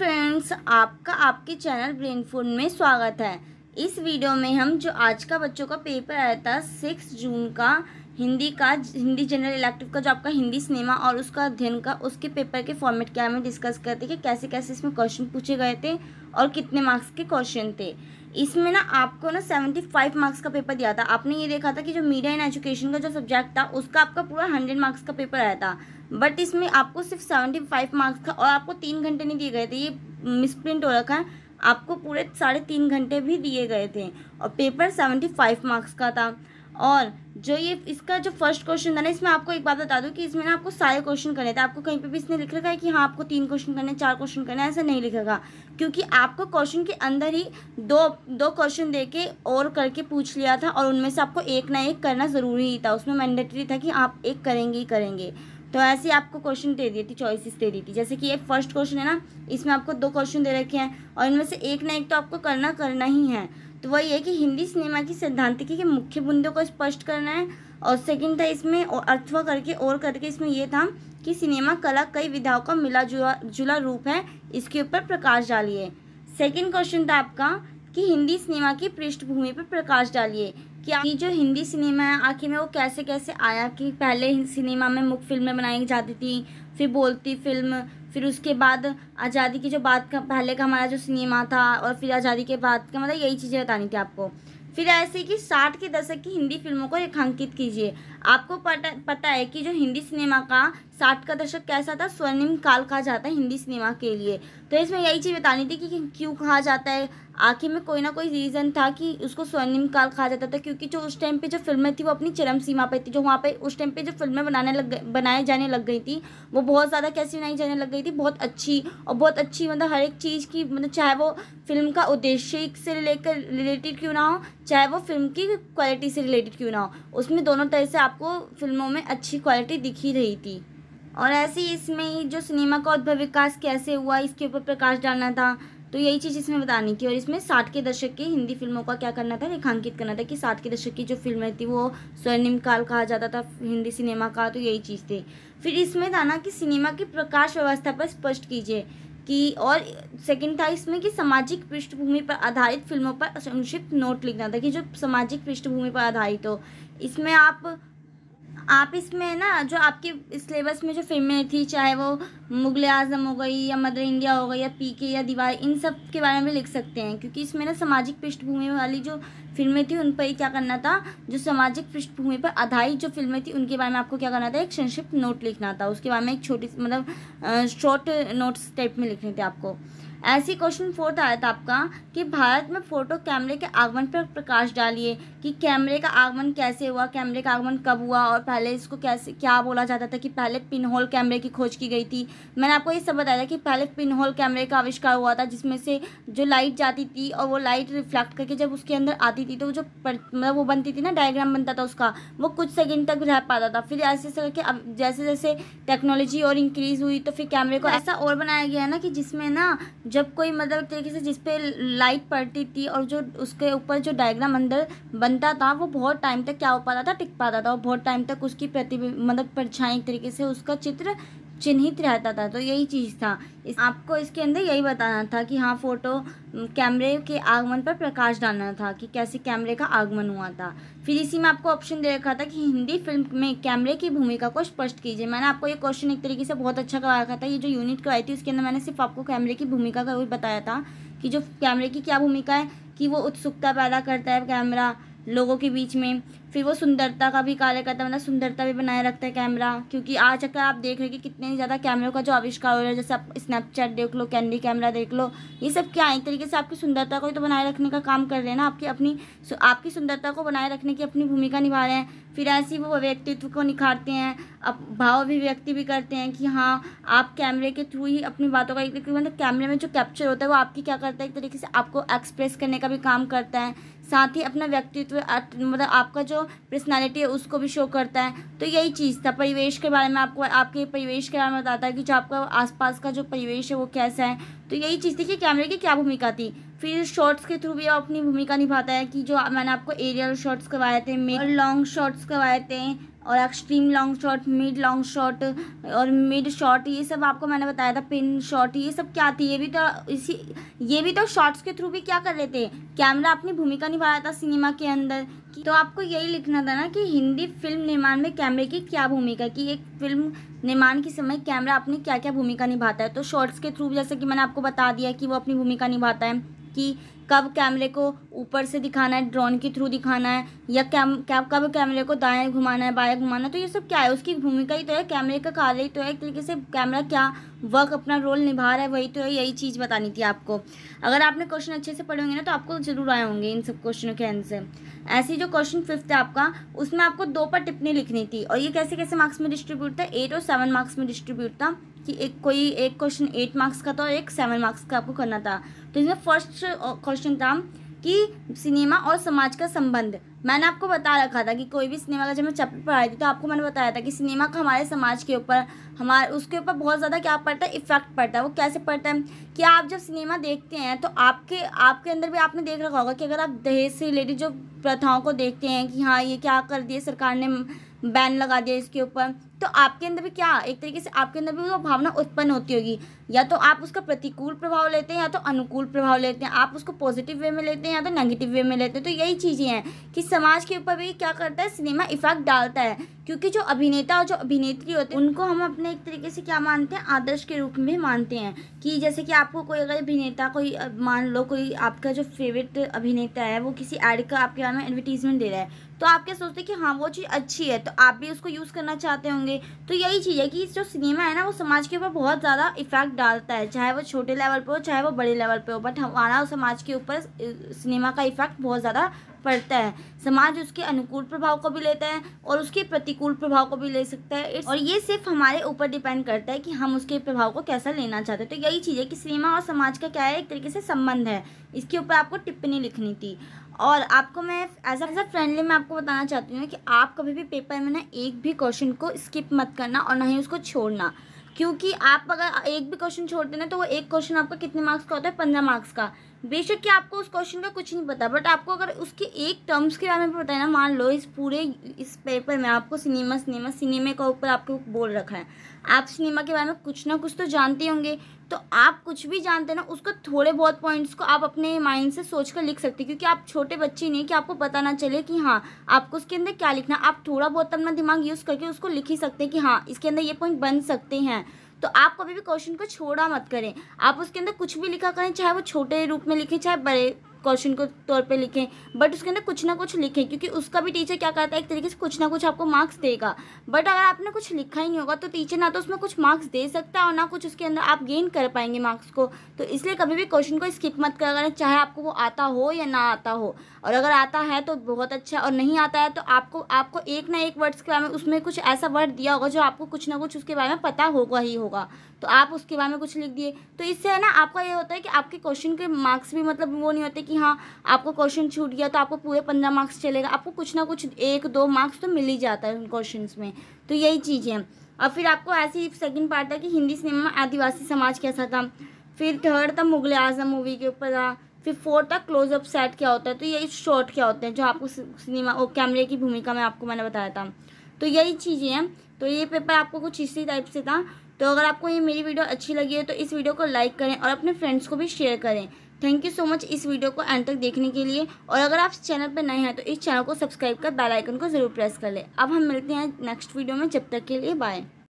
Friends, आपका आपके channel brain food में स्वागत है। इस वीडियो में हम जो आज का बच्चों का पेपर आया था 6 जून का हिंदी जनरल इलेक्टिव का जो आपका हिंदी सिनेमा और उसका अध्ययन का उसके पेपर के फॉर्मेट क्या में डिस्कस करते कि कैसे कैसे इसमें क्वेश्चन पूछे गए थे और कितने मार्क्स के क्वेश्चन थे। इसमें ना आपको ना 75 मार्क्स का पेपर दिया था। आपने ये देखा था कि जो मीडिया एंड एजुकेशन का जो सब्जेक्ट था उसका आपका पूरा 100 मार्क्स का पेपर आया था, बट इसमें आपको सिर्फ 75 मार्क्स का और आपको 3 घंटे नहीं दिए गए थे। ये मिसप्रिंट हो रखा है, आपको पूरे 3.5 घंटे भी दिए गए थे और पेपर 75 मार्क्स का था। और जो ये इसका जो फर्स्ट क्वेश्चन था ना, इसमें आपको एक बात बता दूं कि इसमें ना आपको सारे क्वेश्चन करने थे। आपको कहीं पे भी इसने लिख रखा है कि हाँ आपको 3 क्वेश्चन करने 4 क्वेश्चन करने, ऐसा नहीं लिखेगा, क्योंकि आपको क्वेश्चन के अंदर ही दो क्वेश्चन दे के और करके पूछ लिया था और उनमें से आपको एक ना एक करना ज़रूरी ही था। उसमें मैंडेटरी था कि आप एक करेंगे ही करेंगे। तो ऐसे ही आपको क्वेश्चन दे दी थी, चॉइसेस दे दी थी। जैसे कि ये फर्स्ट क्वेश्चन है ना, इसमें आपको 2 क्वेश्चन दे रखे हैं और इनमें से एक ना एक तो आपको करना ही है। तो वही है कि हिंदी सिनेमा की सैद्धांतिकी के मुख्य बिंदुओं को स्पष्ट करना है। और सेकंड था इसमें अथवा करके और करके इसमें यह था कि सिनेमा कला कई विधाओं का मिला जुला रूप है, इसके ऊपर प्रकाश डालिए। सेकंड क्वेश्चन था आपका कि हिंदी सिनेमा की पृष्ठभूमि पर प्रकाश डालिए कि जो हिंदी सिनेमा है आखिर में वो कैसे कैसे आया। कि पहले सिनेमा में मुख्य फिल्में बनाई जाती थी, फिर बोलती फिल्म, फिर उसके बाद आज़ादी की जो बात का पहले का हमारा जो सिनेमा था और फिर आज़ादी के बाद का, मतलब यही चीज़ें बतानी थी आपको। फिर ऐसे कि 60 के दशक की हिंदी फिल्मों को रेखांकित कीजिए। आपको पता है कि जो हिंदी सिनेमा का 60 का दशक कैसा था, स्वर्णिम काल कहा जाता है हिंदी सिनेमा के लिए। तो इसमें यही चीज़ बतानी थी कि क्यों कहा जाता है। आखिर में कोई ना कोई रीज़न था कि उसको स्वर्णिम काल कहा जाता था, क्योंकि जो उस टाइम पे जो फिल्में थी वो अपनी चरम सीमा पे थी। जो वहाँ पे उस टाइम पे जो फिल्में बनाए जाने लग गई थी वो बहुत ज़्यादा कैसी बनाई जाने लग गई थी, बहुत अच्छी। और बहुत अच्छी मतलब हर एक चीज़ की, मतलब चाहे वो फिल्म का उद्देश्य से लेकर रिलेटेड क्यों ना हो, चाहे वो फिल्म की क्वालिटी से रिलेटेड क्यों ना हो, उसमें दोनों तरह से आपको फिल्मों में अच्छी क्वालिटी दिख ही रही थी। और ऐसे ही इसमें जो सिनेमा का उद्भव विकास कैसे हुआ इसके ऊपर प्रकाश डालना था। तो यही चीज़ इसमें बतानी थी। और इसमें 60 के दशक की हिंदी फिल्मों का क्या करना था, रेखांकित करना था कि 60 के दशक की जो फिल्में थी वो स्वर्णिम काल कहा जाता था हिंदी सिनेमा का। तो यही चीज़ थी। फिर इसमें था ना कि सिनेमा की प्रकाश व्यवस्था पर स्पष्ट कीजिए कि, और सेकंड था इसमें कि सामाजिक पृष्ठभूमि पर आधारित फिल्मों पर संक्षिप्त नोट लिखना था कि जो सामाजिक पृष्ठभूमि पर आधारित हो। इसमें आप इसमें ना जो आपके सिलेबस में जो फिल्में थी, चाहे वो मुगल आजम हो गई या मदर इंडिया हो गई या पीके या दीवार, इन सब के बारे में लिख सकते हैं, क्योंकि इसमें ना सामाजिक पृष्ठभूमि वाली जो फिल्में थी उन पर ही क्या करना था, जो सामाजिक पृष्ठभूमि पर आधारित जो फिल्में थी उनके बारे में आपको क्या करना था, एक संक्षिप्त नोट लिखना था। उसके बारे में एक छोटी मतलब शॉर्ट नोट्स टाइप में लिखने थे आपको। ऐसी क्वेश्चन 4 आया था आपका कि भारत में फोटो कैमरे के आगमन पर प्रकाश डालिए कि कैमरे का आगमन कैसे हुआ, कैमरे का आगमन कब हुआ और पहले इसको कैसे क्या बोला जाता था कि पहले पिन होल कैमरे की खोज की गई थी। मैंने आपको ये सब बताया था कि पहले पिन होल कैमरे का आविष्कार हुआ था, जिसमें से जो लाइट जाती थी और वो लाइट रिफ्लेक्ट करके जब उसके अंदर आती थी तो जो मतलब वो बनती थी ना, डायग्राम बनता था उसका, वो कुछ सेकंड तक रह पाता था। फिर ऐसे करके अब जैसे जैसे टेक्नोलॉजी और इंक्रीज़ हुई तो फिर कैमरे को ऐसा और बनाया गया है ना कि जिसमें ना जब कोई मतलब तरीके से जिस पे लाइट पड़ती थी और जो उसके ऊपर जो डायग्राम अंदर बनता था वो बहुत टाइम तक क्या हो पाता था, टिक पाता था और बहुत टाइम तक उसकी मतलब परछाई एक तरीके से उसका चित्र चिन्हित रहता था। तो यही चीज़ था। आपको इसके अंदर यही बताना था कि हाँ फोटो कैमरे के आगमन पर प्रकाश डालना था कि कैसे कैमरे का आगमन हुआ था। फिर इसी में आपको ऑप्शन दे रखा था कि हिंदी फिल्म में कैमरे की भूमिका को स्पष्ट कीजिए। मैंने आपको ये क्वेश्चन एक तरीके से बहुत अच्छा करवा रखा था। ये जो यूनिट करवाई थी उसके अंदर मैंने सिर्फ आपको कैमरे की भूमिका का वही बताया था कि जो कैमरे की क्या भूमिका है, कि वो उत्सुकता पैदा करता है कैमरा लोगों के बीच में। फिर वो सुंदरता का भी कार्य करता है, मतलब सुंदरता भी बनाए रखता है कैमरा, क्योंकि आज अगर आप देख रहे हैं कि कितने ज़्यादा कैमरों का जो आविष्कार हो रहा है, जैसे आप स्नैपचैट देख लो, कैंडी कैमरा देख लो, ये सब क्या है, एक तरीके से आपकी सुंदरता को ही तो बनाए रखने का काम कर रहे हैं ना, आपकी सुंदरता को बनाए रखने की अपनी भूमिका निभा रहे हैं। फिर ऐसे ही वो व्यक्तित्व को निखारते हैं, अब भाव अभिव्यक्ति भी करते हैं कि हाँ आप कैमरे के थ्रू ही अपनी बातों का, एक मतलब कैमरे में जो कैप्चर होता है वो आपकी क्या करता है, एक तरीके से आपको एक्सप्रेस करने का भी काम करता है, साथ ही अपना व्यक्तित्व मतलब आपका जो पर्सनालिटी है उसको भी शो करता है। तो यही चीज़ था। परिवेश के बारे में आपको आपके परिवेश के बारे में बताता है कि जो आपका आसपास का जो परिवेश है वो कैसा है। तो यही चीज़ थी कि कैमरे की क्या भूमिका थी। फिर शॉर्ट्स के थ्रू भी अपनी भूमिका निभाता है कि जो मैंने आपको एरियल शॉट्स करवाए थे, लॉन्ग शॉट्स करवाए थे, और extreme long shot, mid long shot और मिड शॉट, ये सब आपको मैंने बताया था। पिन शॉट, ये सब क्या थी, ये भी तो शॉट्स के थ्रू भी क्या कर रहे थे, कैमरा अपनी भूमिका निभा रहा था सिनेमा के अंदर। तो आपको यही लिखना था ना कि हिंदी फिल्म निर्माण में कैमरे की क्या भूमिका, कि एक फिल्म निर्माण के समय कैमरा अपनी क्या क्या भूमिका निभाता है। तो शॉर्ट्स के थ्रू जैसे कि मैंने आपको बता दिया कि वो अपनी भूमिका निभाता है, कि कब कैमरे को ऊपर से दिखाना है, ड्रोन के थ्रू दिखाना है, या कब कैमरे को दाएं घुमाना है, बाएं घुमाना है। तो ये सब क्या है, उसकी भूमिका ही तो है, कैमरे का कार्य ही तो है। एक तरीके से कैमरा क्या वर्क अपना रोल निभा रहा है, वही तो है। यही चीज़ बतानी थी आपको। अगर आपने क्वेश्चन अच्छे से पढ़े होंगे ना तो आपको जरूर आए होंगे इन सब क्वेश्चनों के आंसर। ऐसे जो क्वेश्चन 5th है आपका, उसमें आपको 2 पर टिप्पणी लिखनी थी, और ये कैसे कैसे मार्क्स में डिस्ट्रीब्यूट था, 8 और 7 मार्क्स में डिस्ट्रीब्यूट था, कि एक क्वेश्चन 8 मार्क्स का था और एक 7 मार्क्स का आपको करना था। तो इसमें फर्स्ट क्वेश्चन था कि सिनेमा और समाज का संबंध। मैंने आपको बता रखा था कि कोई भी सिनेमा का जब मैं चैप्टर पढ़ाई थी तो आपको मैंने बताया था कि सिनेमा का हमारे समाज के ऊपर, उसके ऊपर बहुत ज़्यादा क्या पड़ता है, इफेक्ट पड़ता है। वो कैसे पड़ता है कि आप जब सिनेमा देखते हैं तो आपके अंदर भी आपने देख रखा होगा कि अगर आप दहेज से रिलेटेड जो प्रथाओं को देखते हैं कि हाँ ये क्या कर दिया सरकार ने, बैन लगा दिया इसके ऊपर, तो आपके अंदर भी क्या एक तरीके से आपके अंदर भी वो भावना उत्पन्न होती होगी। या तो आप उसका प्रतिकूल प्रभाव लेते हैं या तो अनुकूल प्रभाव लेते हैं, आप उसको पॉजिटिव वे में लेते हैं या तो नेगेटिव वे में लेते हैं। तो यही चीज़ें हैं कि समाज के ऊपर भी क्या करता है, सिनेमा इफेक्ट डालता है। क्योंकि जो अभिनेता और जो अभिनेत्री होते हैं उनको हम अपने एक तरीके से क्या मानते हैं, आदर्श के रूप में मानते हैं। कि जैसे कि आपको कोई अगर अभिनेता, कोई मान लो कोई आपका जो फेवरेट अभिनेता है वो किसी ऐड का आपके बारे में एडवर्टीजमेंट दे रहा है, तो आप क्या सोचते हैं कि हाँ वो चीज़ अच्छी है, तो आप भी उसको यूज़ करना चाहते होंगे। तो यही चीज़ है कि जो सिनेमा है ना वो समाज के ऊपर बहुत ज़्यादा इफेक्ट डालता है, चाहे वो छोटे लेवल पे हो चाहे वो बड़े लेवल पे हो, बट हमारा समाज के ऊपर सिनेमा का इफेक्ट बहुत ज़्यादा पड़ता है। समाज उसके अनुकूल प्रभाव को भी लेता है और उसके प्रतिकूल प्रभाव को भी ले सकता है, और ये सिर्फ हमारे ऊपर डिपेंड करता है कि हम उसके प्रभाव को कैसा लेना चाहते हैं। तो यही चीज़ है कि सिनेमा और समाज का क्या है, एक तरीके से संबंध है। इसके ऊपर आपको टिप्पणी लिखनी थी। और आपको मैं एज अ फ्रेंडली मैं आपको बताना चाहती हूँ कि आप कभी भी पेपर में ना एक भी क्वेश्चन को स्किप मत करना और ना ही उसको छोड़ना। क्योंकि आप अगर एक भी क्वेश्चन छोड़ते ना तो वो एक क्वेश्चन आपका कितने मार्क्स का होता है, 15 मार्क्स का। बेशक कि आपको उस क्वेश्चन का कुछ नहीं पता, बट आपको अगर उसके एक टर्म्स के बारे में पता है ना, मान लो इस पेपर में आपको सिनेमा का ऊपर आपको बोल रखा है, आप सिनेमा के बारे में कुछ ना कुछ तो जानते होंगे। तो आप कुछ भी जानते हैं ना, उसको थोड़े बहुत पॉइंट्स को आप अपने माइंड से सोच कर लिख सकते हैं। क्योंकि आप छोटे बच्चे नहीं कि आपको पता ना चले कि हाँ आपको उसके अंदर क्या लिखना। आप थोड़ा बहुत अपना दिमाग यूज़ करके उसको लिख ही सकते हैं कि हाँ इसके अंदर ये पॉइंट बन सकते हैं। तो आप कभी भी क्वेश्चन को छोड़ा मत करें, आप उसके अंदर कुछ भी लिखा करें, चाहे वो छोटे रूप में लिखें चाहे बड़े क्वेश्चन को तौर पे लिखें, बट उसके अंदर कुछ ना कुछ लिखें। क्योंकि उसका भी टीचर क्या करता है, एक तरीके से कुछ ना कुछ आपको मार्क्स देगा। बट अगर आपने कुछ लिखा ही नहीं होगा तो टीचर ना तो उसमें कुछ मार्क्स दे सकता है और ना कुछ उसके अंदर आप गेन कर पाएंगे मार्क्स को। तो इसलिए कभी भी क्वेश्चन को स्किप मत करें, चाहे आपको वो आता हो या ना आता हो। और अगर आता है तो बहुत अच्छा, और नहीं आता है तो आपको एक ना एक वर्ड्स के बारे में, उसमें कुछ ऐसा वर्ड दिया होगा जो आपको कुछ ना कुछ उसके बारे में पता होगा ही होगा, तो आप उसके बारे में कुछ लिख दिए। तो इससे है ना आपका ये होता है कि आपके क्वेश्चन के मार्क्स भी मतलब वो नहीं होते कि हाँ आपको क्वेश्चन छूट गया तो आपको पूरे 15 मार्क्स चलेगा, आपको कुछ ना कुछ 1-2 मार्क्स तो मिल ही जाता है उन क्वेश्चन में। तो यही चीज़ है। और फिर आपको ऐसी सेकंड पार्ट था कि हिंदी सिनेमा में आदिवासी समाज कैसा था। फिर थर्ड था मुगल आजम मूवी के ऊपर था। फिर फोर्थ था क्लोजअप सेट क्या होता है। तो यही शॉट क्या होते हैं जो आपको सिनेमा और कैमरे की भूमिका में आपको मैंने बताया था। तो यही चीज़ें हैं। तो ये पेपर आपको कुछ इसी टाइप से था। तो अगर आपको ये मेरी वीडियो अच्छी लगी है तो इस वीडियो को लाइक करें और अपने फ्रेंड्स को भी शेयर करें। थैंक यू सो मच इस वीडियो को एंड तक देखने के लिए। और अगर आप इस चैनल पर नए हैं तो इस चैनल को सब्सक्राइब कर बेल आइकन को ज़रूर प्रेस कर लें। अब हम मिलते हैं नेक्स्ट वीडियो में, जब तक के लिए बाय।